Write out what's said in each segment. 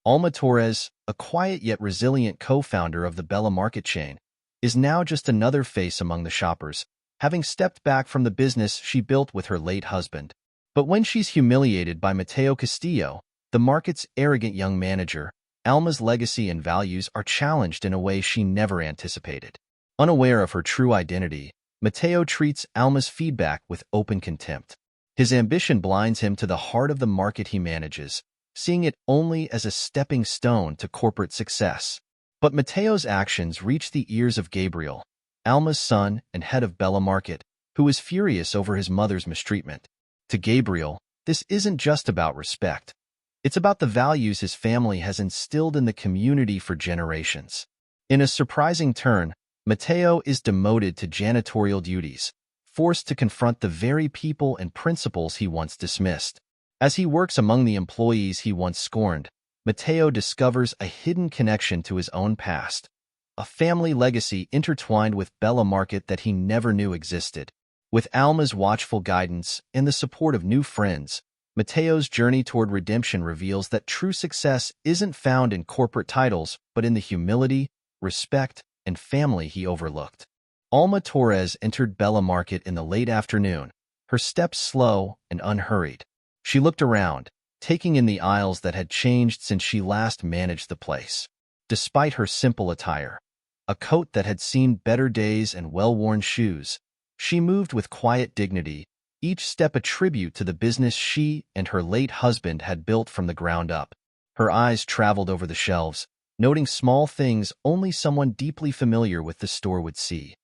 Alma Torres, a quiet yet resilient co-founder of the Bella Market chain, is now just another face among the shoppers, having stepped back from the business she built with her late husband. But when she's humiliated by Mateo Castillo, the market's arrogant young manager, Alma's legacy and values are challenged in a way she never anticipated. Unaware of her true identity, Mateo treats Alma's feedback with open contempt. His ambition blinds him to the heart of the market he manages, seeing it only as a stepping stone to corporate success. But Mateo's actions reach the ears of Gabriel, Alma's son and head of Bella Market, who is furious over his mother's mistreatment. To Gabriel, this isn't just about respect. It's about the values his family has instilled in the community for generations. In a surprising turn, Mateo is demoted to janitorial duties, forced to confront the very people and principles he once dismissed. As he works among the employees he once scorned, Mateo discovers a hidden connection to his own past, a family legacy intertwined with Bella Market that he never knew existed. With Alma's watchful guidance and the support of new friends, Mateo's journey toward redemption reveals that true success isn't found in corporate titles, but in the humility, respect, and family he overlooked. Alma Torres entered Bella Market in the late afternoon, her steps slow and unhurried. She looked around, taking in the aisles that had changed since she last managed the place. Despite her simple attire, a coat that had seen better days and well-worn shoes, she moved with quiet dignity, each step a tribute to the business she and her late husband had built from the ground up. Her eyes traveled over the shelves, noting small things only someone deeply familiar with the store would see.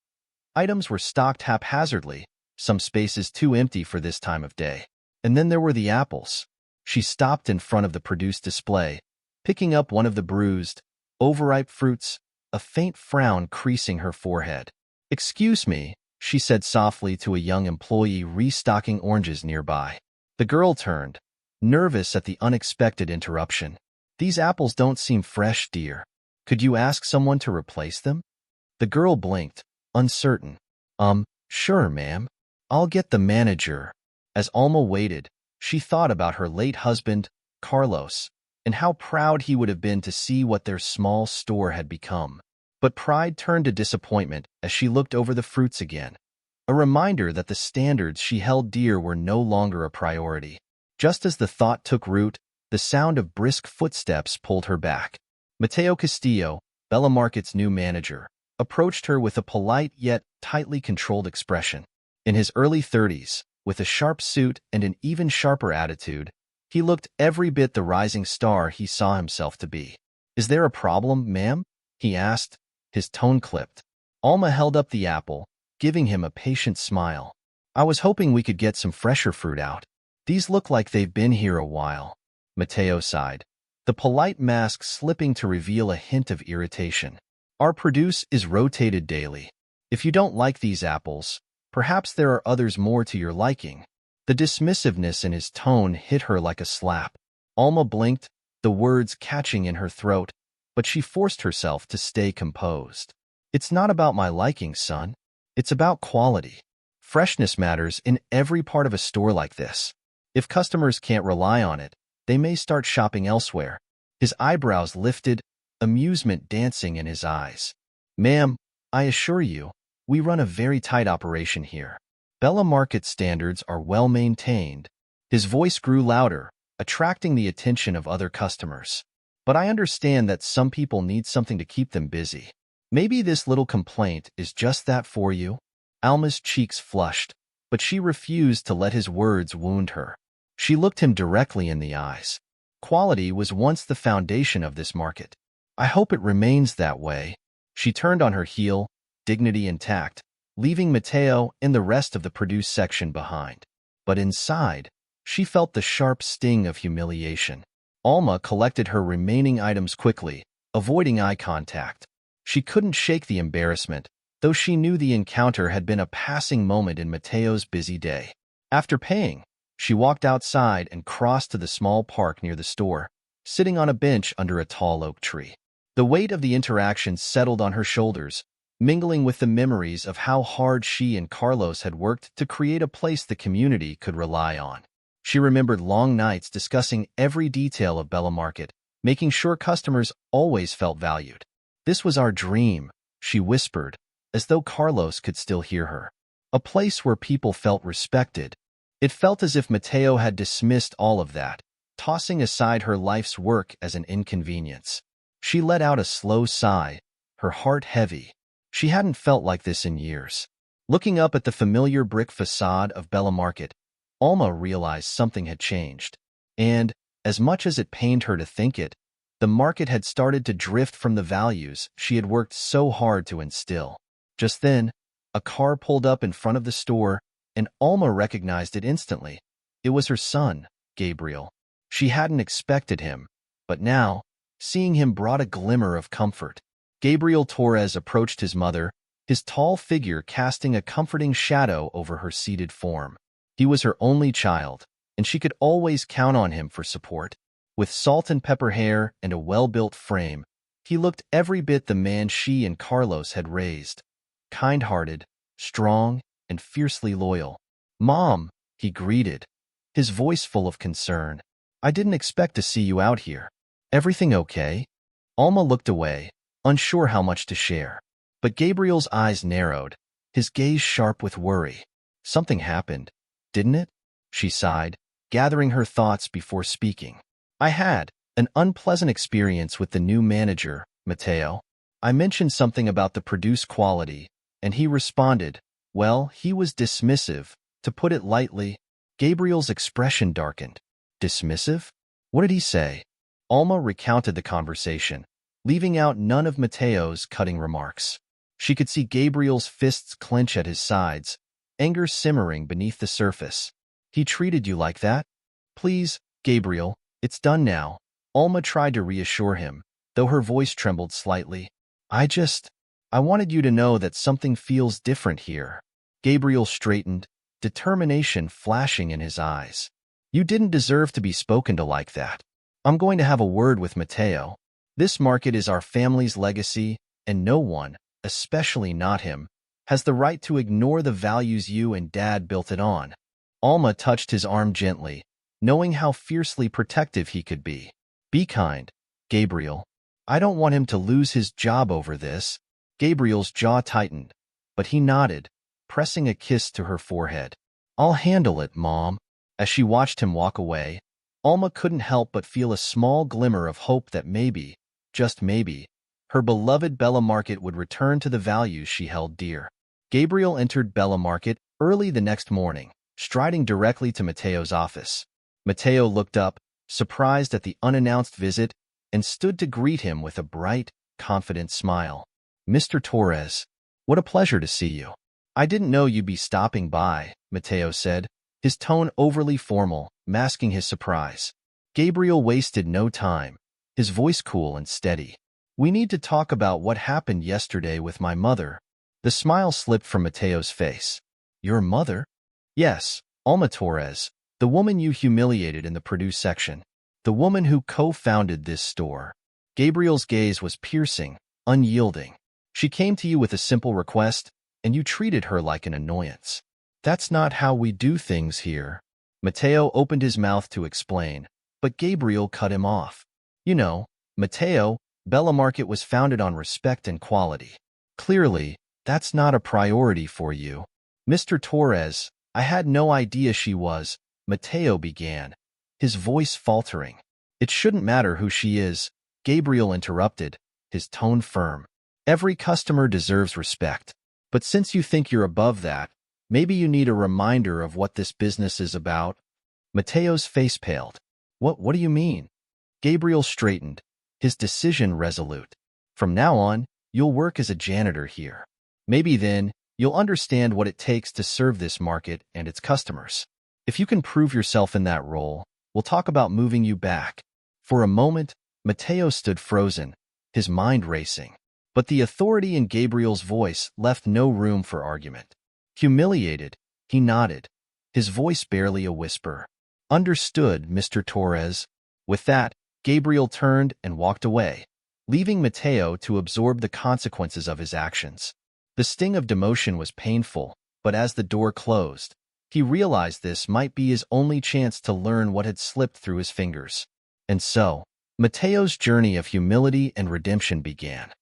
Items were stocked haphazardly, some spaces too empty for this time of day. And then there were the apples. She stopped in front of the produce display, picking up one of the bruised, overripe fruits, a faint frown creasing her forehead. "Excuse me," she said softly to a young employee restocking oranges nearby. The girl turned, nervous at the unexpected interruption. "These apples don't seem fresh, dear. Could you ask someone to replace them?" The girl blinked, uncertain. Sure, ma'am. I'll get the manager." As Alma waited, she thought about her late husband, Carlos, and how proud he would have been to see what their small store had become. But pride turned to disappointment as she looked over the fruits again, a reminder that the standards she held dear were no longer a priority. Just as the thought took root, the sound of brisk footsteps pulled her back. Mateo Castillo, Bella Market's new manager, approached her with a polite yet tightly controlled expression. In his early 30s, with a sharp suit and an even sharper attitude, he looked every bit the rising star he saw himself to be. "Is there a problem, ma'am?" he asked, his tone clipped. Alma held up the apple, giving him a patient smile. "I was hoping we could get some fresher fruit out. These look like they've been here a while." Mateo sighed, the polite mask slipping to reveal a hint of irritation. "Our produce is rotated daily. If you don't like these apples, perhaps there are others more to your liking." The dismissiveness in his tone hit her like a slap. Alma blinked, the words catching in her throat, but she forced herself to stay composed. "It's not about my liking, son. It's about quality. Freshness matters in every part of a store like this. If customers can't rely on it, they may start shopping elsewhere." His eyebrows lifted, amusement dancing in his eyes. "Ma'am, I assure you, we run a very tight operation here. Bella Market standards are well maintained." His voice grew louder, attracting the attention of other customers. "But I understand that some people need something to keep them busy. Maybe this little complaint is just that for you?" Alma's cheeks flushed, but she refused to let his words wound her. She looked him directly in the eyes. "Quality was once the foundation of this market. I hope it remains that way." She turned on her heel, dignity intact, leaving Mateo and the rest of the produce section behind. But inside, she felt the sharp sting of humiliation. Alma collected her remaining items quickly, avoiding eye contact. She couldn't shake the embarrassment, though she knew the encounter had been a passing moment in Mateo's busy day. After paying, she walked outside and crossed to the small park near the store, sitting on a bench under a tall oak tree. The weight of the interaction settled on her shoulders, mingling with the memories of how hard she and Carlos had worked to create a place the community could rely on. She remembered long nights discussing every detail of Bella Market, making sure customers always felt valued. This was our dream, she whispered, as though Carlos could still hear her. A place where people felt respected. It felt as if Mateo had dismissed all of that, tossing aside her life's work as an inconvenience. She let out a slow sigh, her heart heavy. She hadn't felt like this in years. Looking up at the familiar brick facade of Bella Market, Alma realized something had changed. And, as much as it pained her to think it, the market had started to drift from the values she had worked so hard to instill. Just then, a car pulled up in front of the store, and Alma recognized it instantly. It was her son, Gabriel. She hadn't expected him, but now, seeing him brought a glimmer of comfort. Gabriel Torres approached his mother, his tall figure casting a comforting shadow over her seated form. He was her only child, and she could always count on him for support. With salt and pepper hair and a well-built frame, he looked every bit the man she and Carlos had raised. Kind-hearted, strong, and fiercely loyal. "Mom," he greeted, his voice full of concern. "I didn't expect to see you out here. Everything okay?" Alma looked away, unsure how much to share. But Gabriel's eyes narrowed, his gaze sharp with worry. "Something happened, didn't it?" she sighed, gathering her thoughts before speaking. "I had an unpleasant experience with the new manager, Mateo. I mentioned something about the produce quality, and he responded, well, he was dismissive, to put it lightly." Gabriel's expression darkened. "Dismissive? What did he say?" Alma recounted the conversation, leaving out none of Mateo's cutting remarks. She could see Gabriel's fists clench at his sides, anger simmering beneath the surface. "He treated you like that? Please, Gabriel, it's done now." Alma tried to reassure him, though her voice trembled slightly. I wanted you to know that something feels different here." Gabriel straightened, determination flashing in his eyes. "You didn't deserve to be spoken to like that. I'm going to have a word with Mateo. This market is our family's legacy, and no one, especially not him, has the right to ignore the values you and Dad built it on." Alma touched his arm gently, knowing how fiercely protective he could be. "Be kind, Gabriel. I don't want him to lose his job over this." Gabriel's jaw tightened, but he nodded, pressing a kiss to her forehead. "I'll handle it, Mom." As she watched him walk away, Alma couldn't help but feel a small glimmer of hope that maybe, just maybe, her beloved Bella Market would return to the values she held dear. Gabriel entered Bella Market early the next morning, striding directly to Mateo's office. Mateo looked up, surprised at the unannounced visit, and stood to greet him with a bright, confident smile. "Mr. Torres, what a pleasure to see you." "I didn't know you'd be stopping by," Mateo said, his tone overly formal, masking his surprise. Gabriel wasted no time, his voice cool and steady. "We need to talk about what happened yesterday with my mother." The smile slipped from Mateo's face. "Your mother?" "Yes, Alma Torres, the woman you humiliated in the produce section. The woman who co-founded this store." Gabriel's gaze was piercing, unyielding. "She came to you with a simple request, and you treated her like an annoyance." "That's not how we do things here." Mateo opened his mouth to explain, but Gabriel cut him off. "You know, Mateo, Bella Market was founded on respect and quality. Clearly, that's not a priority for you." "Mr. Torres, I had no idea she was," Mateo began, his voice faltering. "It shouldn't matter who she is," Gabriel interrupted, his tone firm. "Every customer deserves respect. But since you think you're above that, maybe you need a reminder of what this business is about." Mateo's face paled. What do you mean?" Gabriel straightened, his decision resolute. "From now on, you'll work as a janitor here. Maybe then, you'll understand what it takes to serve this market and its customers. If you can prove yourself in that role, we'll talk about moving you back." For a moment, Mateo stood frozen, his mind racing. But the authority in Gabriel's voice left no room for argument. Humiliated, he nodded, his voice barely a whisper. "Understood, Mr. Torres." With that, Gabriel turned and walked away, leaving Mateo to absorb the consequences of his actions. The sting of demotion was painful, but as the door closed, he realized this might be his only chance to learn what had slipped through his fingers. And so, Mateo's journey of humility and redemption began.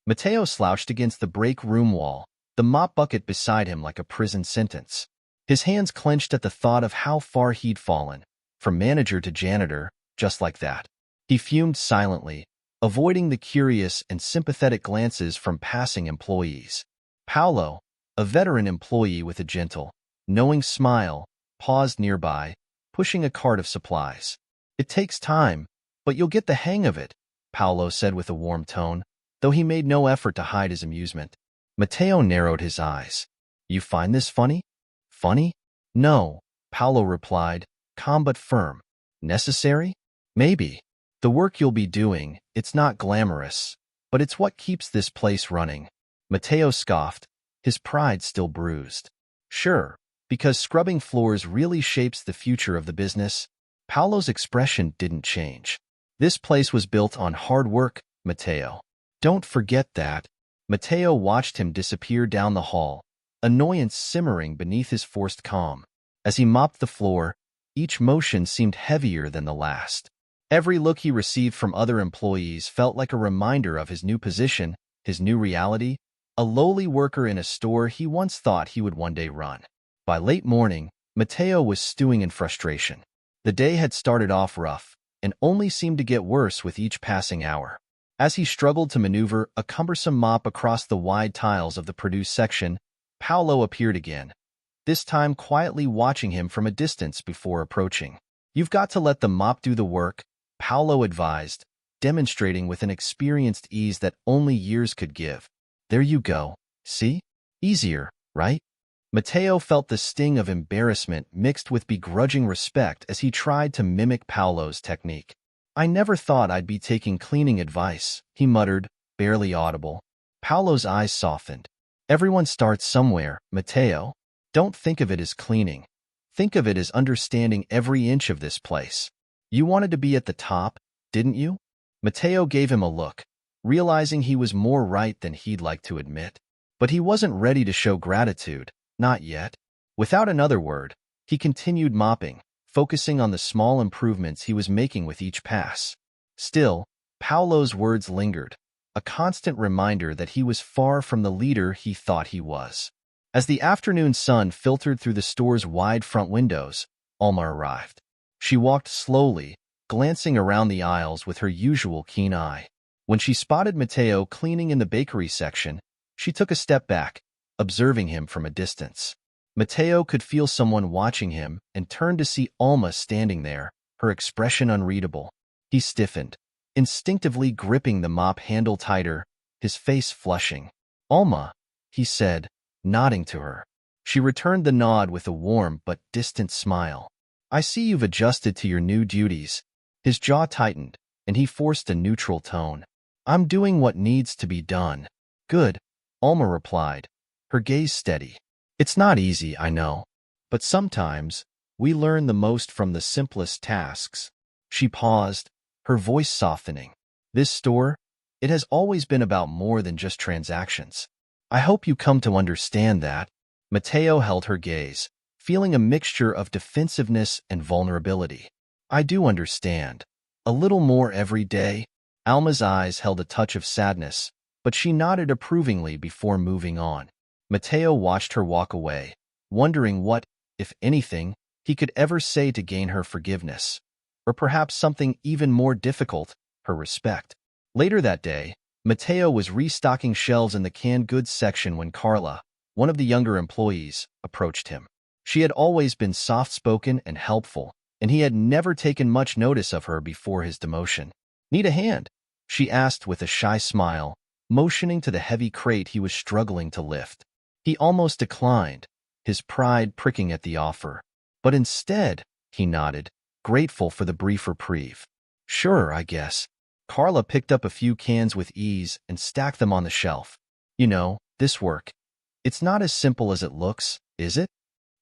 Mateo slouched against the break room wall, the mop bucket beside him like a prison sentence. His hands clenched at the thought of how far he'd fallen, from manager to janitor, just like that. He fumed silently, avoiding the curious and sympathetic glances from passing employees. Paolo, a veteran employee with a gentle, knowing smile, paused nearby, pushing a cart of supplies. "It takes time, but you'll get the hang of it," Paolo said with a warm tone, though he made no effort to hide his amusement. Mateo narrowed his eyes. "You find this funny?" "Funny? No," Paolo replied, calm but firm. "Necessary? Maybe. The work you'll be doing, it's not glamorous, but it's what keeps this place running." Mateo scoffed, his pride still bruised. "Sure, because scrubbing floors really shapes the future of the business." Paolo's expression didn't change. "This place was built on hard work, Mateo. Don't forget that." Mateo watched him disappear down the hall, annoyance simmering beneath his forced calm. As he mopped the floor, each motion seemed heavier than the last. Every look he received from other employees felt like a reminder of his new position, his new reality, a lowly worker in a store he once thought he would one day run. By late morning, Mateo was stewing in frustration. The day had started off rough, and only seemed to get worse with each passing hour. As he struggled to maneuver a cumbersome mop across the wide tiles of the produce section, Paolo appeared again, this time quietly watching him from a distance before approaching. "You've got to let the mop do the work," Paolo advised, demonstrating with an experienced ease that only years could give. "There you go. See? Easier, right?" Mateo felt the sting of embarrassment mixed with begrudging respect as he tried to mimic Paolo's technique. "I never thought I'd be taking cleaning advice," he muttered, barely audible. Paolo's eyes softened. "Everyone starts somewhere, Mateo. Don't think of it as cleaning. Think of it as understanding every inch of this place. You wanted to be at the top, didn't you?" Mateo gave him a look, realizing he was more right than he'd like to admit. But he wasn't ready to show gratitude, not yet. Without another word, he continued mopping, focusing on the small improvements he was making with each pass. Still, Paolo's words lingered, a constant reminder that he was far from the leader he thought he was. As the afternoon sun filtered through the store's wide front windows, Alma arrived. She walked slowly, glancing around the aisles with her usual keen eye. When she spotted Mateo cleaning in the bakery section, she took a step back, observing him from a distance. Mateo could feel someone watching him and turned to see Alma standing there, her expression unreadable. He stiffened, instinctively gripping the mop handle tighter, his face flushing. "Alma," he said, nodding to her. She returned the nod with a warm but distant smile. "I see you've adjusted to your new duties." His jaw tightened, and he forced a neutral tone. "I'm doing what needs to be done." "Good," Alma replied, her gaze steady. "It's not easy, I know. But sometimes, we learn the most from the simplest tasks." She paused, her voice softening. "This store, it has always been about more than just transactions. I hope you come to understand that." Mateo held her gaze, feeling a mixture of defensiveness and vulnerability. "I do understand. A little more every day." Alma's eyes held a touch of sadness, but she nodded approvingly before moving on. Mateo watched her walk away, wondering what, if anything, he could ever say to gain her forgiveness, or perhaps something even more difficult, her respect. Later that day, Mateo was restocking shelves in the canned goods section when Carla, one of the younger employees, approached him. She had always been soft-spoken and helpful, and he had never taken much notice of her before his demotion. "Need a hand?" she asked with a shy smile, motioning to the heavy crate he was struggling to lift. He almost declined, his pride pricking at the offer. But instead, he nodded, grateful for the brief reprieve. "Sure, I guess." Carla picked up a few cans with ease and stacked them on the shelf. "You know, this work, it's not as simple as it looks, is it?"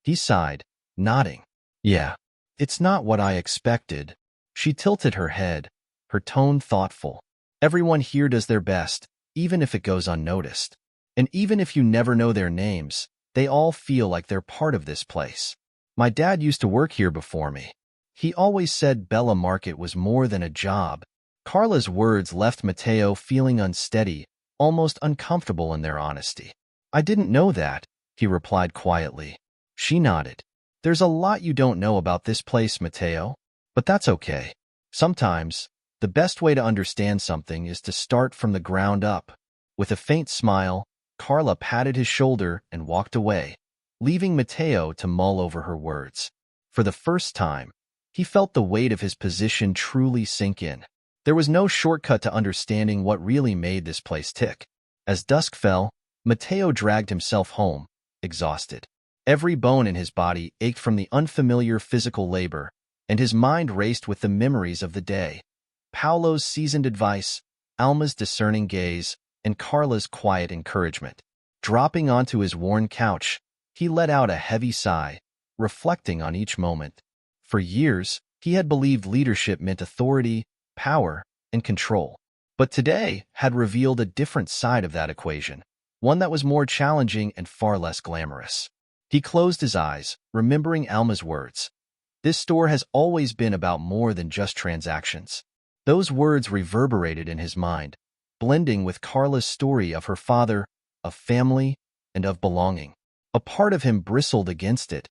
He sighed, nodding. "Yeah, it's not what I expected." She tilted her head, her tone thoughtful. "Everyone here does their best, even if it goes unnoticed. And even if you never know their names, they all feel like they're part of this place. My dad used to work here before me. He always said Bella Market was more than a job. Carla's words left Mateo feeling unsteady, almost uncomfortable in their honesty. I didn't know that, he replied quietly. She nodded. There's a lot you don't know about this place, Mateo. But that's okay. Sometimes, the best way to understand something is to start from the ground up. With a faint smile, Carla patted his shoulder and walked away, leaving Mateo to mull over her words. For the first time, he felt the weight of his position truly sink in. There was no shortcut to understanding what really made this place tick. As dusk fell, Mateo dragged himself home, exhausted. Every bone in his body ached from the unfamiliar physical labor, and his mind raced with the memories of the day. Paolo's seasoned advice, Alma's discerning gaze, and Carla's quiet encouragement. Dropping onto his worn couch, he let out a heavy sigh, reflecting on each moment. For years, he had believed leadership meant authority, power, and control. But today had revealed a different side of that equation, one that was more challenging and far less glamorous. He closed his eyes, remembering Alma's words. This store has always been about more than just transactions. Those words reverberated in his mind, blending with Carla's story of her father, of family, and of belonging. A part of him bristled against it.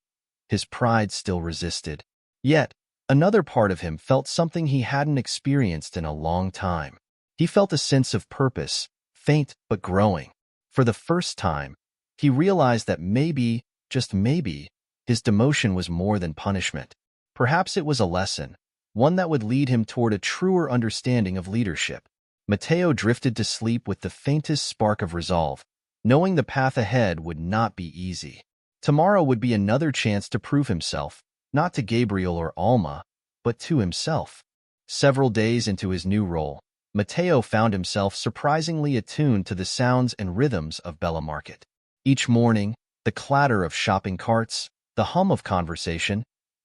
His pride still resisted. Yet, another part of him felt something he hadn't experienced in a long time. He felt a sense of purpose, faint but growing. For the first time, he realized that maybe, just maybe, his demotion was more than punishment. Perhaps it was a lesson, one that would lead him toward a truer understanding of leadership. Mateo drifted to sleep with the faintest spark of resolve, knowing the path ahead would not be easy. Tomorrow would be another chance to prove himself, not to Gabriel or Alma, but to himself. Several days into his new role, Mateo found himself surprisingly attuned to the sounds and rhythms of Bella Market. Each morning, the clatter of shopping carts, the hum of conversation,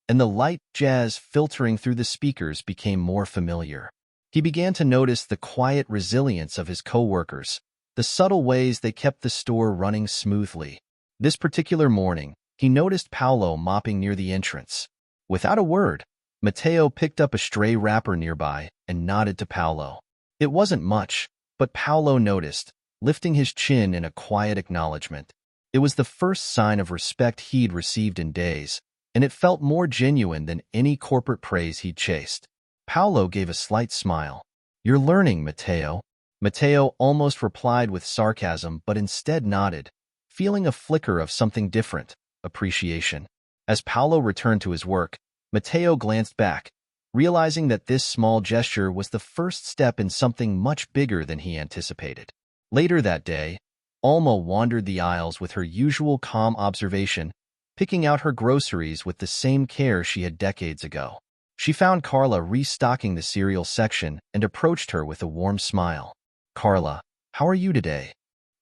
and the light jazz filtering through the speakers became more familiar. He began to notice the quiet resilience of his co-workers, the subtle ways they kept the store running smoothly. This particular morning, he noticed Paolo mopping near the entrance. Without a word, Mateo picked up a stray wrapper nearby and nodded to Paolo. It wasn't much, but Paolo noticed, lifting his chin in a quiet acknowledgement. It was the first sign of respect he'd received in days, and it felt more genuine than any corporate praise he'd chased. Paolo gave a slight smile. "You're learning, Mateo." Mateo almost replied with sarcasm, but instead nodded, feeling a flicker of something different, appreciation. As Paolo returned to his work, Mateo glanced back, realizing that this small gesture was the first step in something much bigger than he anticipated. Later that day, Alma wandered the aisles with her usual calm observation, picking out her groceries with the same care she had decades ago. She found Carla restocking the cereal section and approached her with a warm smile. "Carla, how are you today?"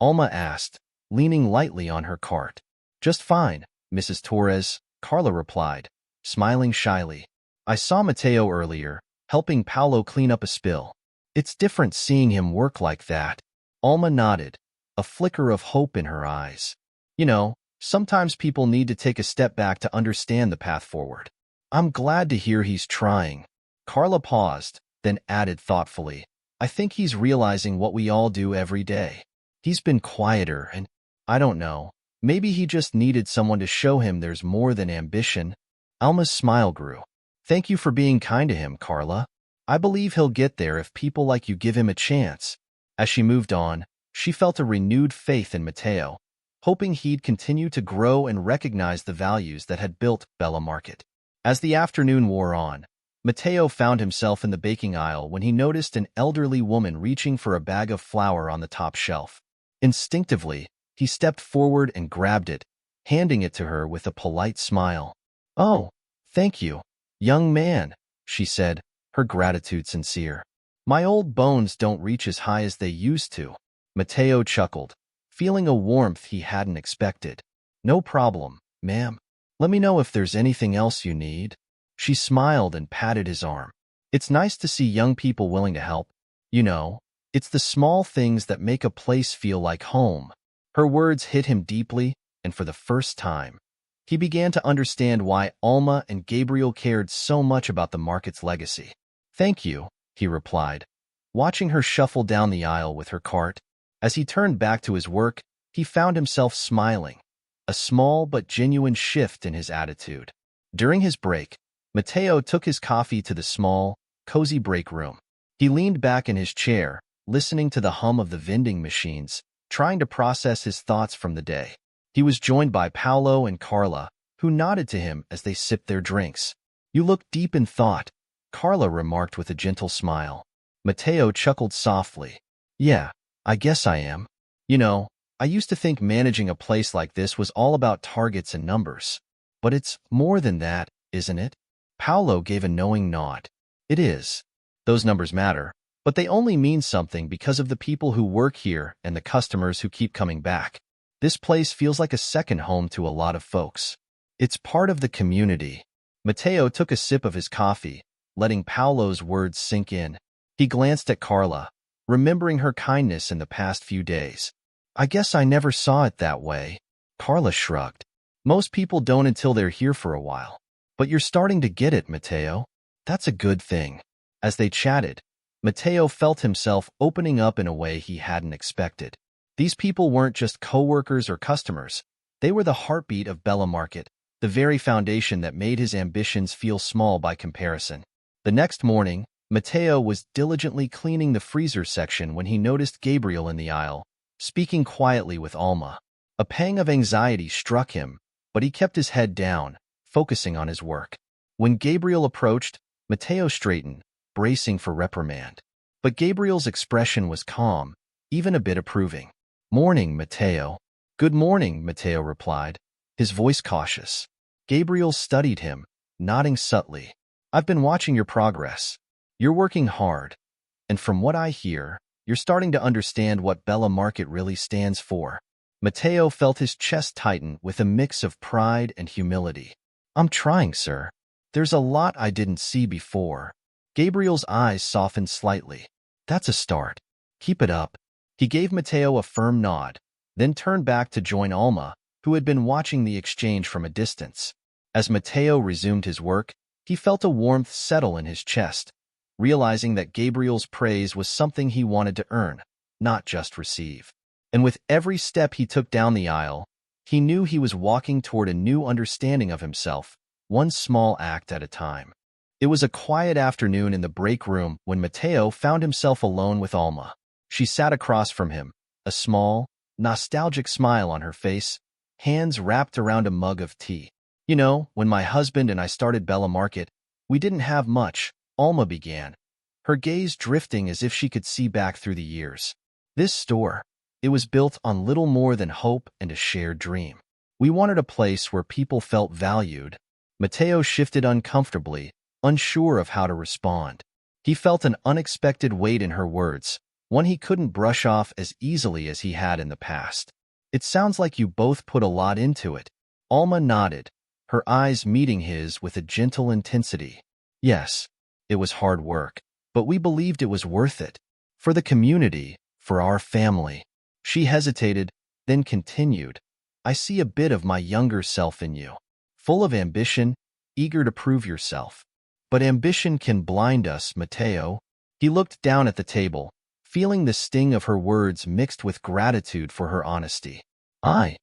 Alma asked, leaning lightly on her cart. "Just fine, Mrs. Torres," Carla replied, smiling shyly. "I saw Mateo earlier, helping Paolo clean up a spill. It's different seeing him work like that." Alma nodded, a flicker of hope in her eyes. "You know, sometimes people need to take a step back to understand the path forward. I'm glad to hear he's trying." Carla paused, then added thoughtfully, "I think he's realizing what we all do every day. He's been quieter and, I don't know, maybe he just needed someone to show him there's more than ambition." Alma's smile grew. "Thank you for being kind to him, Carla. I believe he'll get there if people like you give him a chance." As she moved on, she felt a renewed faith in Mateo, hoping he'd continue to grow and recognize the values that had built Bella Market. As the afternoon wore on, Mateo found himself in the baking aisle when he noticed an elderly woman reaching for a bag of flour on the top shelf. Instinctively, he stepped forward and grabbed it, handing it to her with a polite smile. "Oh, thank you, young man," she said, her gratitude sincere. "My old bones don't reach as high as they used to." Mateo chuckled, feeling a warmth he hadn't expected. "No problem, ma'am. Let me know if there's anything else you need." She smiled and patted his arm. "It's nice to see young people willing to help. You know, it's the small things that make a place feel like home." Her words hit him deeply, and for the first time, he began to understand why Alma and Gabriel cared so much about the market's legacy. "Thank you," he replied, watching her shuffle down the aisle with her cart. As he turned back to his work, he found himself smiling, a small but genuine shift in his attitude. During his break, Matteo took his coffee to the small, cozy break room. He leaned back in his chair, listening to the hum of the vending machines, trying to process his thoughts from the day. He was joined by Paolo and Carla, who nodded to him as they sipped their drinks. "You look deep in thought," Carla remarked with a gentle smile. Matteo chuckled softly. "Yeah, I guess I am. You know, I used to think managing a place like this was all about targets and numbers. But it's more than that, isn't it?" Paolo gave a knowing nod. "It is. Those numbers matter, but they only mean something because of the people who work here and the customers who keep coming back. This place feels like a second home to a lot of folks. It's part of the community." Matteo took a sip of his coffee, letting Paolo's words sink in. He glanced at Carla, remembering her kindness in the past few days. "I guess I never saw it that way." Carla shrugged. "Most people don't until they're here for a while. But you're starting to get it, Matteo. That's a good thing." As they chatted, Matteo felt himself opening up in a way he hadn't expected. These people weren't just co-workers or customers. They were the heartbeat of Bella Market, the very foundation that made his ambitions feel small by comparison. The next morning, Matteo was diligently cleaning the freezer section when he noticed Gabriel in the aisle, speaking quietly with Alma. A pang of anxiety struck him, but he kept his head down, focusing on his work. When Gabriel approached, Matteo straightened, bracing for reprimand. But Gabriel's expression was calm, even a bit approving. "Morning, Matteo." "Good morning," Matteo replied, his voice cautious. Gabriel studied him, nodding subtly. "I've been watching your progress. You're working hard, and from what I hear, you're starting to understand what Bella Market really stands for." Matteo felt his chest tighten with a mix of pride and humility. "I'm trying, sir. There's a lot I didn't see before." Gabriel's eyes softened slightly. "That's a start. Keep it up." He gave Matteo a firm nod, then turned back to join Alma, who had been watching the exchange from a distance. As Matteo resumed his work, he felt a warmth settle in his chest, realizing that Gabriel's praise was something he wanted to earn, not just receive. And with every step he took down the aisle, he knew he was walking toward a new understanding of himself, one small act at a time. It was a quiet afternoon in the break room when Matteo found himself alone with Alma. She sat across from him, a small, nostalgic smile on her face, hands wrapped around a mug of tea. "You know, when my husband and I started Bella Market, we didn't have much," Alma began, her gaze drifting as if she could see back through the years. "This store, it was built on little more than hope and a shared dream. We wanted a place where people felt valued." Matteo shifted uncomfortably, unsure of how to respond. He felt an unexpected weight in her words, one he couldn't brush off as easily as he had in the past. "It sounds like you both put a lot into it." Alma nodded, her eyes meeting his with a gentle intensity. "Yes, it was hard work, but we believed it was worth it. For the community, for our family." She hesitated, then continued, "I see a bit of my younger self in you, full of ambition, eager to prove yourself. But ambition can blind us, Matteo." He looked down at the table, feeling the sting of her words mixed with gratitude for her honesty. I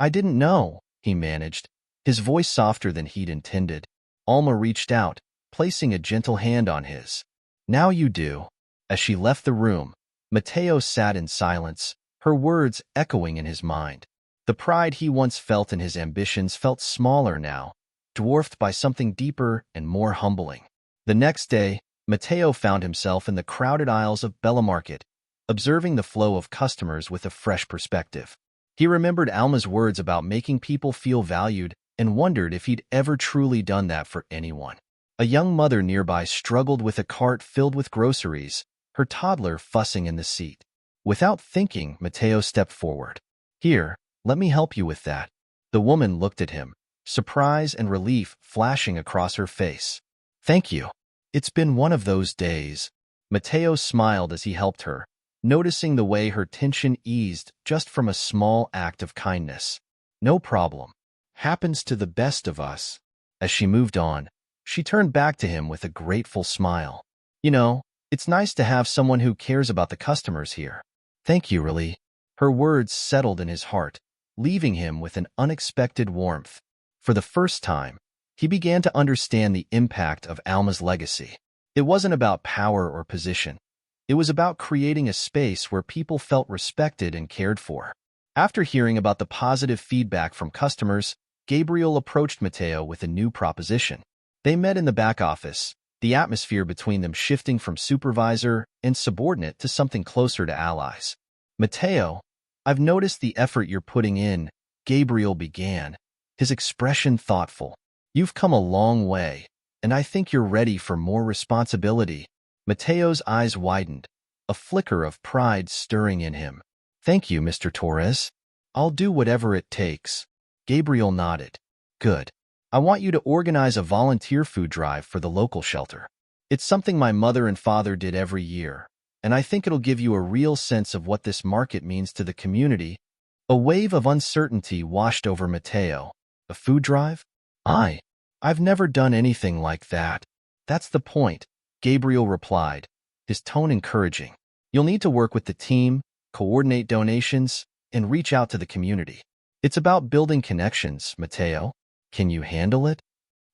didn't know," he managed, his voice softer than he'd intended. Alma reached out, placing a gentle hand on his. "Now you do." As she left the room, Matteo sat in silence, her words echoing in his mind. The pride he once felt in his ambitions felt smaller now, dwarfed by something deeper and more humbling. The next day, Matteo found himself in the crowded aisles of Bella Market, observing the flow of customers with a fresh perspective. He remembered Alma's words about making people feel valued and wondered if he'd ever truly done that for anyone. A young mother nearby struggled with a cart filled with groceries, her toddler fussing in the seat. Without thinking, Matteo stepped forward. "Here, let me help you with that." The woman looked at him, surprise and relief flashing across her face. "Thank you. It's been one of those days." Matteo smiled as he helped her, noticing the way her tension eased just from a small act of kindness. "No problem. Happens to the best of us." As she moved on, she turned back to him with a grateful smile. "You know, It's nice to have someone who cares about the customers here. Thank you, really. Her words settled in his heart, leaving him with an unexpected warmth. For the first time, he began to understand the impact of Alma's legacy. It wasn't about power or position. It was about creating a space where people felt respected and cared for. After hearing about the positive feedback from customers, Gabriel approached Mateo with a new proposition. They met in the back office, the atmosphere between them shifting from supervisor and subordinate to something closer to allies. Mateo, I've noticed the effort you're putting in, Gabriel began, his expression thoughtful. You've come a long way, and I think you're ready for more responsibility. Mateo's eyes widened, a flicker of pride stirring in him. Thank you, Mr. Torres. I'll do whatever it takes. Gabriel nodded. Good. I want you to organize a volunteer food drive for the local shelter. It's something my mother and father did every year, and I think it'll give you a real sense of what this market means to the community. A wave of uncertainty washed over Mateo. A food drive? I've never done anything like that. That's the point, Gabriel replied, his tone encouraging. You'll need to work with the team, coordinate donations, and reach out to the community. It's about building connections, Mateo. Can you handle it?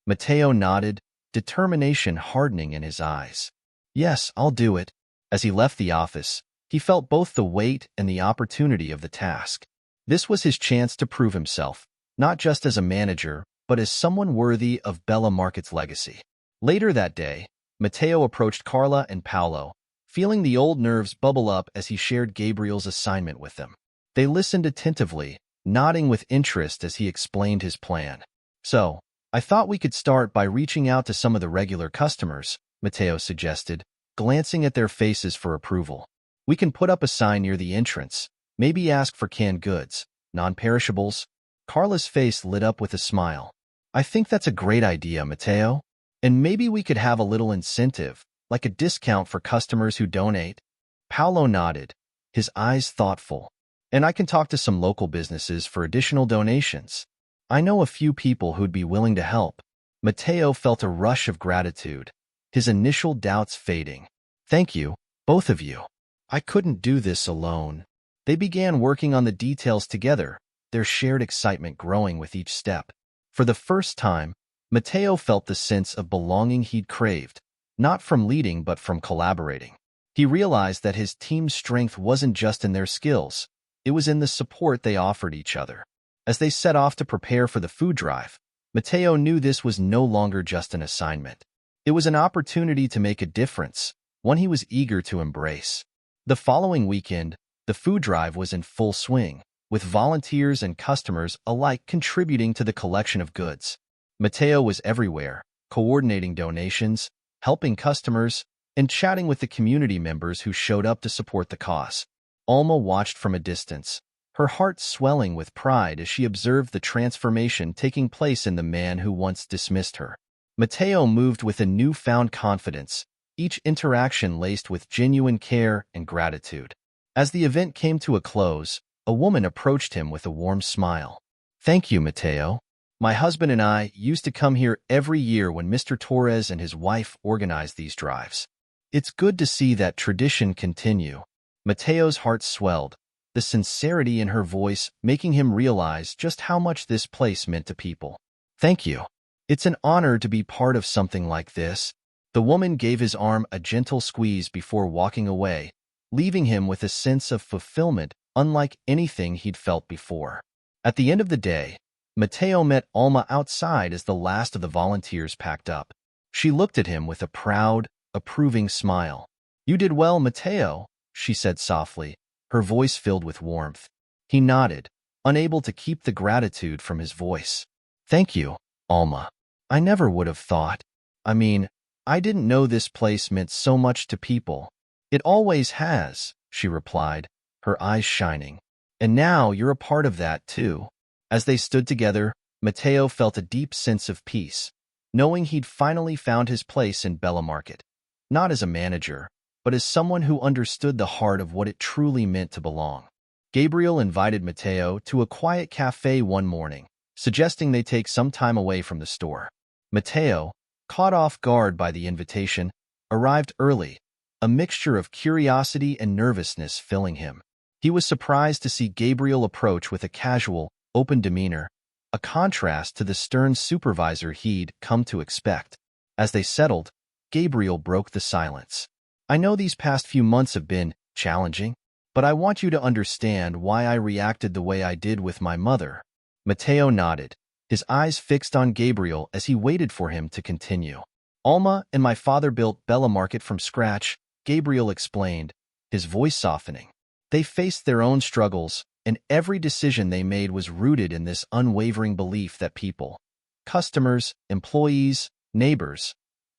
Mateo nodded, determination hardening in his eyes. Yes, I'll do it. As he left the office, he felt both the weight and the opportunity of the task. This was his chance to prove himself, not just as a manager, but as someone worthy of Bella Market's legacy. Later that day, Mateo approached Carla and Paolo, feeling the old nerves bubble up as he shared Gabriel's assignment with them. They listened attentively, nodding with interest as he explained his plan. So, I thought we could start by reaching out to some of the regular customers, Mateo suggested, glancing at their faces for approval. We can put up a sign near the entrance, maybe ask for canned goods, non-perishables. Carla's face lit up with a smile. I think that's a great idea, Mateo. And maybe we could have a little incentive, like a discount for customers who donate. Paolo nodded, his eyes thoughtful. And I can talk to some local businesses for additional donations. I know a few people who'd be willing to help. Mateo felt a rush of gratitude, his initial doubts fading. Thank you, both of you. I couldn't do this alone. They began working on the details together, their shared excitement growing with each step. For the first time, Mateo felt the sense of belonging he'd craved, not from leading but from collaborating. He realized that his team's strength wasn't just in their skills, it was in the support they offered each other. As they set off to prepare for the food drive, Mateo knew this was no longer just an assignment. It was an opportunity to make a difference, one he was eager to embrace. The following weekend, the food drive was in full swing, with volunteers and customers alike contributing to the collection of goods. Mateo was everywhere, coordinating donations, helping customers, and chatting with the community members who showed up to support the cause. Alma watched from a distance, her heart swelling with pride as she observed the transformation taking place in the man who once dismissed her. Mateo moved with a newfound confidence, each interaction laced with genuine care and gratitude. As the event came to a close, a woman approached him with a warm smile. Thank you, Mateo. My husband and I used to come here every year when Mr. Torres and his wife organized these drives. It's good to see that tradition continue. Mateo's heart swelled, the sincerity in her voice making him realize just how much this place meant to people. Thank you. It's an honor to be part of something like this. The woman gave his arm a gentle squeeze before walking away, leaving him with a sense of fulfillment unlike anything he'd felt before. At the end of the day, Mateo met Alma outside as the last of the volunteers packed up. She looked at him with a proud, approving smile. You did well, Mateo, she said softly, her voice filled with warmth. He nodded, unable to keep the gratitude from his voice. Thank you, Alma. I never would have thought. I didn't know this place meant so much to people. It always has, she replied, her eyes shining. And now you're a part of that, too. As they stood together, Mateo felt a deep sense of peace, knowing he'd finally found his place in Bella Market, not as a manager, but as someone who understood the heart of what it truly meant to belong. Gabriel invited Mateo to a quiet cafe one morning, suggesting they take some time away from the store. Mateo, caught off guard by the invitation, arrived early, a mixture of curiosity and nervousness filling him. He was surprised to see Gabriel approach with a casual, open demeanor, a contrast to the stern supervisor he'd come to expect. As they settled, Gabriel broke the silence. "I know these past few months have been challenging, but I want you to understand why I reacted the way I did with my mother." Mateo nodded, his eyes fixed on Gabriel as he waited for him to continue. "Alma and my father built Bella Market from scratch," Gabriel explained, his voice softening. "They faced their own struggles, and every decision they made was rooted in this unwavering belief that people, customers, employees, neighbors,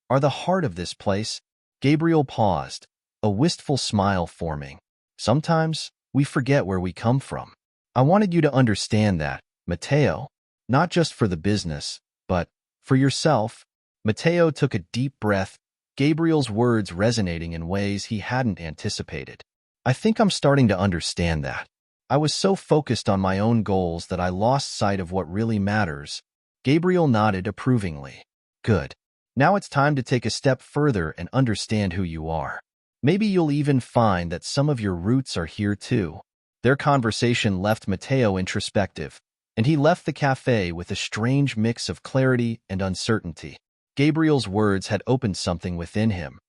are the heart of this place." Gabriel paused, a wistful smile forming. "Sometimes we forget where we come from. I wanted you to understand that, Mateo, not just for the business, but for yourself." Mateo took a deep breath, Gabriel's words resonating in ways he hadn't anticipated. "I think I'm starting to understand that. I was so focused on my own goals that I lost sight of what really matters." Gabriel nodded approvingly. "Good. Now it's time to take a step further and understand who you are. Maybe you'll even find that some of your roots are here too." Their conversation left Mateo introspective, and he left the cafe with a strange mix of clarity and uncertainty. Gabriel's words had opened something within him,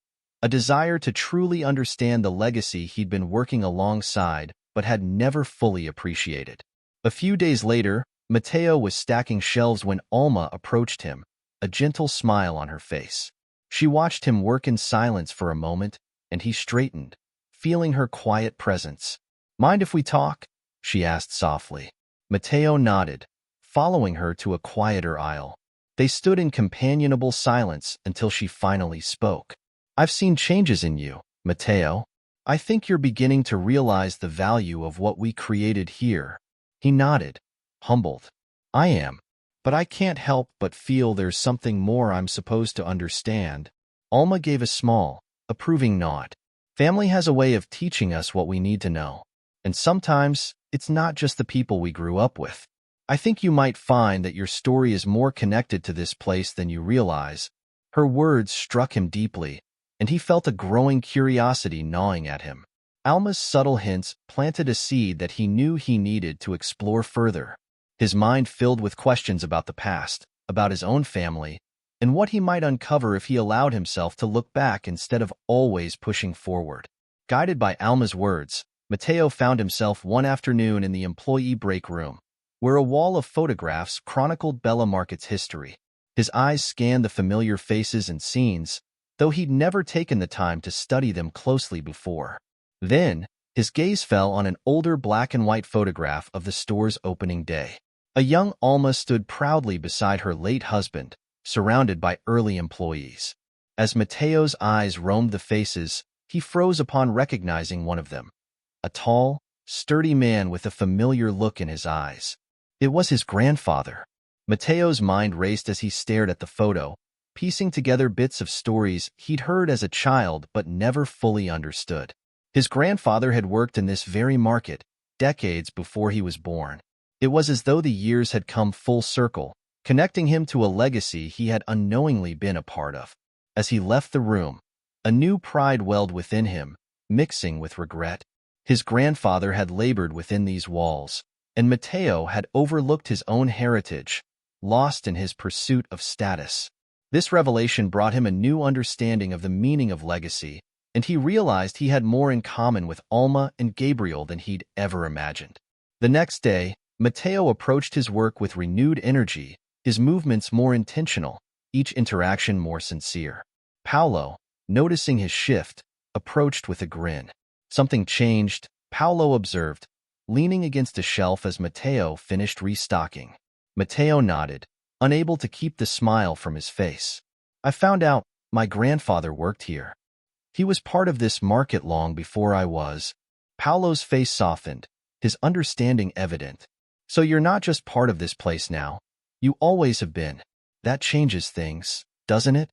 a desire to truly understand the legacy he'd been working alongside but had never fully appreciated. A few days later, Mateo was stacking shelves when Alma approached him, a gentle smile on her face. She watched him work in silence for a moment, and he straightened, feeling her quiet presence. "Mind if we talk?" she asked softly. Mateo nodded, following her to a quieter aisle. They stood in companionable silence until she finally spoke. "I've seen changes in you, Mateo. I think you're beginning to realize the value of what we created here." He nodded, humbled. "I am, but I can't help but feel there's something more I'm supposed to understand." Alma gave a small, approving nod. "Family has a way of teaching us what we need to know, and sometimes it's not just the people we grew up with. I think you might find that your story is more connected to this place than you realize." Her words struck him deeply, and he felt a growing curiosity gnawing at him. Alma's subtle hints planted a seed that he knew he needed to explore further. His mind filled with questions about the past, about his own family, and what he might uncover if he allowed himself to look back instead of always pushing forward. Guided by Alma's words, Mateo found himself one afternoon in the employee break room, where a wall of photographs chronicled Bella Market's history. His eyes scanned the familiar faces and scenes, though he'd never taken the time to study them closely before. Then, his gaze fell on an older black-and-white photograph of the store's opening day. A young Alma stood proudly beside her late husband, surrounded by early employees. As Mateo's eyes roamed the faces, he froze upon recognizing one of them, a tall, sturdy man with a familiar look in his eyes. It was his grandfather. Mateo's mind raced as he stared at the photo, piecing together bits of stories he'd heard as a child but never fully understood. His grandfather had worked in this very market, decades before he was born. It was as though the years had come full circle, connecting him to a legacy he had unknowingly been a part of. As he left the room, a new pride welled within him, mixing with regret. His grandfather had labored within these walls, and Mateo had overlooked his own heritage, lost in his pursuit of status. This revelation brought him a new understanding of the meaning of legacy, and he realized he had more in common with Alma and Gabriel than he'd ever imagined. The next day, Mateo approached his work with renewed energy, his movements more intentional, each interaction more sincere. Paolo, noticing his shift, approached with a grin. "Something changed," Paolo observed, leaning against a shelf as Mateo finished restocking. Mateo nodded, unable to keep the smile from his face. "I found out my grandfather worked here. He was part of this market long before I was." Paolo's face softened, his understanding evident. "So you're not just part of this place now. You always have been. That changes things, doesn't it?"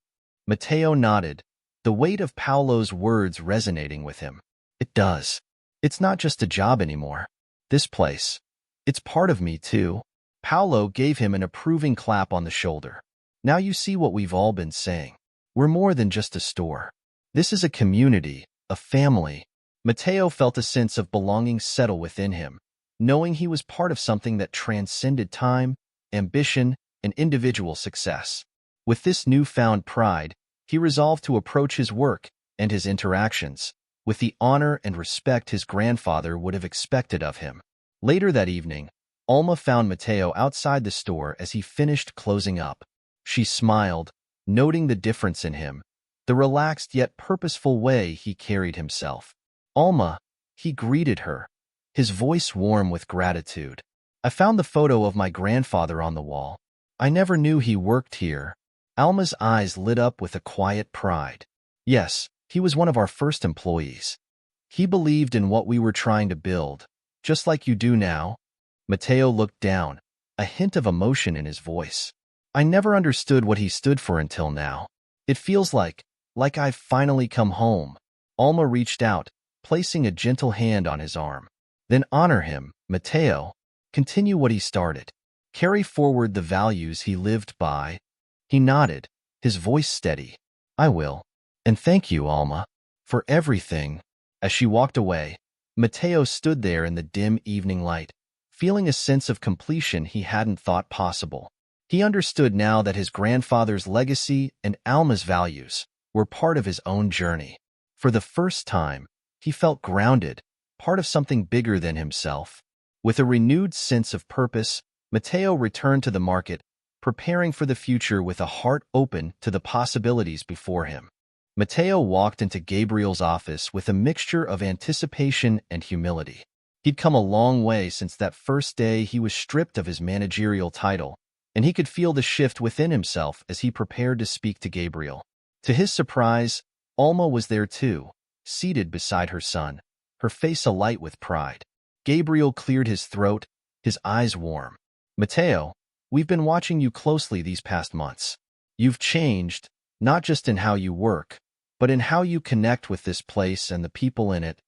Mateo nodded, the weight of Paolo's words resonating with him. "It does. It's not just a job anymore. This place, it's part of me too." Paolo gave him an approving clap on the shoulder. "Now you see what we've all been saying. We're more than just a store. This is a community, a family. Matteo felt a sense of belonging settle within him, knowing he was part of something that transcended time, ambition, and individual success. With this newfound pride, he resolved to approach his work and his interactions with the honor and respect his grandfather would have expected of him. Later that evening, Alma found Matteo outside the store as he finished closing up. She smiled, noting the difference in him, the relaxed yet purposeful way he carried himself. Alma, he greeted her, his voice warm with gratitude. I found the photo of my grandfather on the wall. I never knew he worked here. Alma's eyes lit up with a quiet pride. Yes, he was one of our first employees. He believed in what we were trying to build, just like you do now. Matteo looked down, a hint of emotion in his voice. I never understood what he stood for until now. It feels like I've finally come home. Alma reached out, placing a gentle hand on his arm. Then honor him, Matteo. Continue what he started. Carry forward the values he lived by. He nodded, his voice steady. I will. And thank you, Alma, for everything. As she walked away, Matteo stood there in the dim evening light, feeling a sense of completion he hadn't thought possible. He understood now that his grandfather's legacy and Alma's values were part of his own journey. For the first time, he felt grounded, part of something bigger than himself. With a renewed sense of purpose, Matteo returned to the market, preparing for the future with a heart open to the possibilities before him. Matteo walked into Gabriel's office with a mixture of anticipation and humility. He'd come a long way since that first day he was stripped of his managerial title, and he could feel the shift within himself as he prepared to speak to Gabriel. To his surprise, Alma was there too, seated beside her son, her face alight with pride. Gabriel cleared his throat, his eyes warm. Matteo, we've been watching you closely these past months. You've changed, not just in how you work, but in how you connect with this place and the people in it.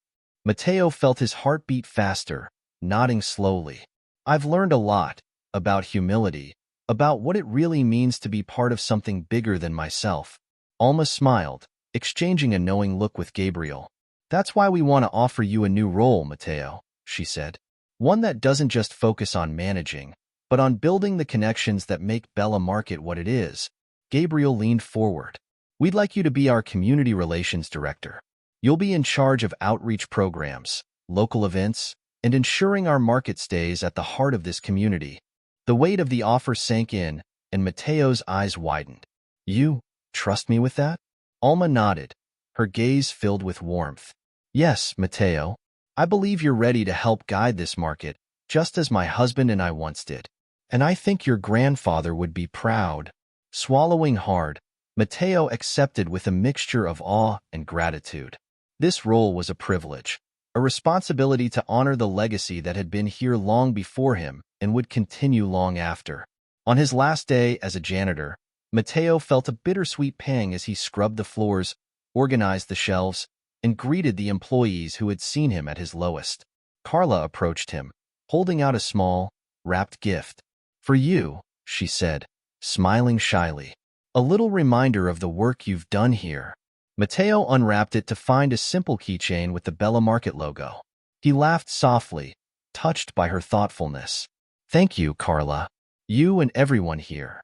Matteo felt his heart beat faster, nodding slowly. I've learned a lot about humility, about what it really means to be part of something bigger than myself. Alma smiled, exchanging a knowing look with Gabriel. That's why we want to offer you a new role, Matteo, she said. One that doesn't just focus on managing, but on building the connections that make Bella Market what it is. Gabriel leaned forward. We'd like you to be our community relations director. You'll be in charge of outreach programs, local events, and ensuring our market stays at the heart of this community. The weight of the offer sank in, and Matteo's eyes widened. You trust me with that? Alma nodded, her gaze filled with warmth. Yes, Matteo. I believe you're ready to help guide this market, just as my husband and I once did. And I think your grandfather would be proud. Swallowing hard, Matteo accepted with a mixture of awe and gratitude. This role was a privilege, a responsibility to honor the legacy that had been here long before him and would continue long after. On his last day as a janitor, Matteo felt a bittersweet pang as he scrubbed the floors, organized the shelves, and greeted the employees who had seen him at his lowest. Carla approached him, holding out a small, wrapped gift. For you, she said, smiling shyly. A little reminder of the work you've done here. Matteo unwrapped it to find a simple keychain with the Bella Market logo. He laughed softly, touched by her thoughtfulness. Thank you, Carla. You and everyone here.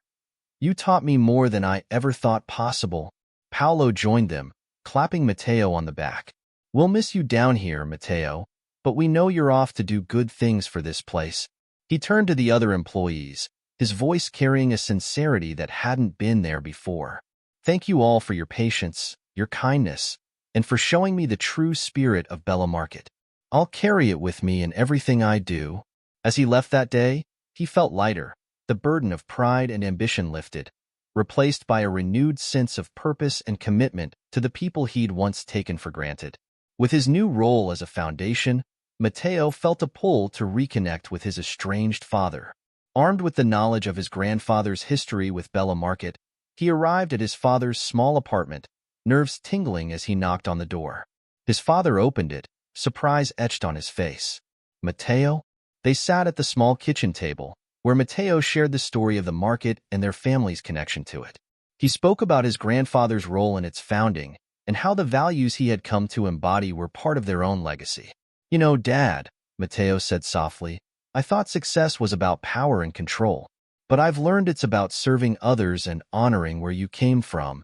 You taught me more than I ever thought possible. Paolo joined them, clapping Matteo on the back. We'll miss you down here, Matteo, but we know you're off to do good things for this place. He turned to the other employees, his voice carrying a sincerity that hadn't been there before. Thank you all for your patience, your kindness, and for showing me the true spirit of Bella Market. I'll carry it with me in everything I do. As he left that day, he felt lighter, the burden of pride and ambition lifted, replaced by a renewed sense of purpose and commitment to the people he'd once taken for granted. With his new role as a foundation, Matteo felt a pull to reconnect with his estranged father. Armed with the knowledge of his grandfather's history with Bella Market, he arrived at his father's small apartment, nerves tingling as he knocked on the door. His father opened it, surprise etched on his face. Matteo? They sat at the small kitchen table, where Matteo shared the story of the market and their family's connection to it. He spoke about his grandfather's role in its founding and how the values he had come to embody were part of their own legacy. You know, Dad, Matteo said softly, I thought success was about power and control, but I've learned it's about serving others and honoring where you came from.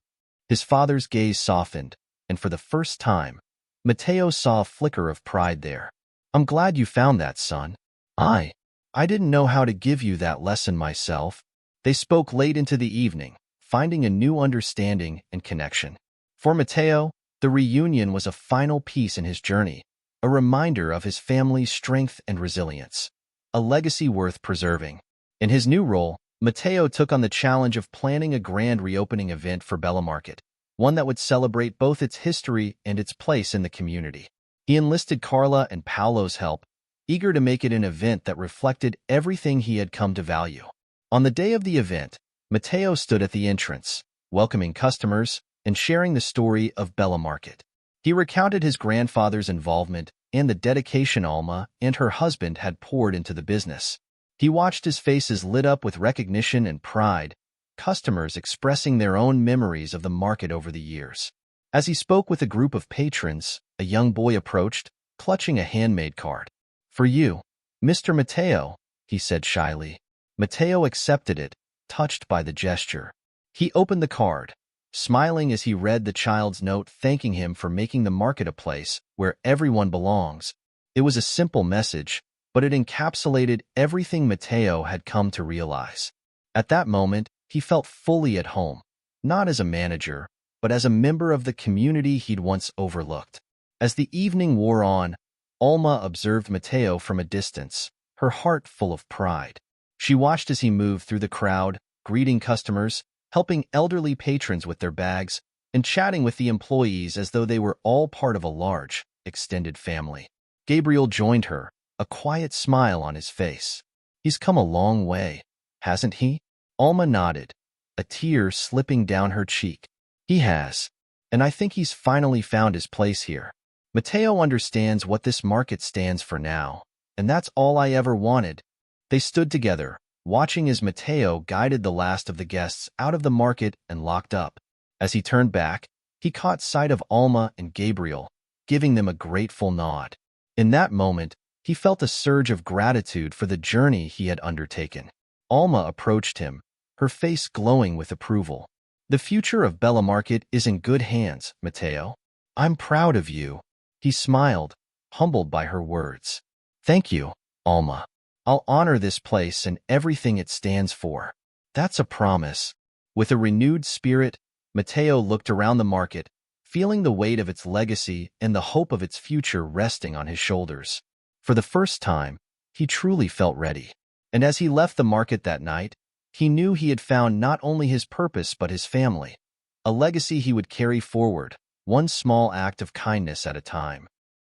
His father's gaze softened, and for the first time, Matteo saw a flicker of pride there. I'm glad you found that, son. I didn't know how to give you that lesson myself. They spoke late into the evening, finding a new understanding and connection. For Matteo, the reunion was a final piece in his journey, a reminder of his family's strength and resilience, a legacy worth preserving. In his new role, Matteo took on the challenge of planning a grand reopening event for Bella Market, one that would celebrate both its history and its place in the community. He enlisted Carla and Paolo's help, eager to make it an event that reflected everything he had come to value. On the day of the event, Matteo stood at the entrance, welcoming customers and sharing the story of Bella Market. He recounted his grandfather's involvement and the dedication Alma and her husband had poured into the business. He watched his faces lit up with recognition and pride, customers expressing their own memories of the market over the years. As he spoke with a group of patrons, a young boy approached, clutching a handmade card. For you, Mr. Matteo, he said shyly. Matteo accepted it, touched by the gesture. He opened the card, smiling as he read the child's note thanking him for making the market a place where everyone belongs. It was a simple message, but it encapsulated everything Matteo had come to realize. At that moment, he felt fully at home, not as a manager, but as a member of the community he'd once overlooked. As the evening wore on, Alma observed Matteo from a distance, her heart full of pride. She watched as he moved through the crowd, greeting customers, helping elderly patrons with their bags, and chatting with the employees as though they were all part of a large, extended family. Gabriel joined her, a quiet smile on his face. He's come a long way, hasn't he? Alma nodded, a tear slipping down her cheek. He has, and I think he's finally found his place here. Matteo understands what this market stands for now, and that's all I ever wanted. They stood together, watching as Matteo guided the last of the guests out of the market and locked up. As he turned back, he caught sight of Alma and Gabriel, giving them a grateful nod. In that moment, he felt a surge of gratitude for the journey he had undertaken. Alma approached him, her face glowing with approval. The future of Bella Market is in good hands, Matteo. I'm proud of you. He smiled, humbled by her words. Thank you, Alma. I'll honor this place and everything it stands for. That's a promise. With a renewed spirit, Matteo looked around the market, feeling the weight of its legacy and the hope of its future resting on his shoulders. For the first time, he truly felt ready. And as he left the market that night, he knew he had found not only his purpose but his family, a legacy he would carry forward, one small act of kindness at a time.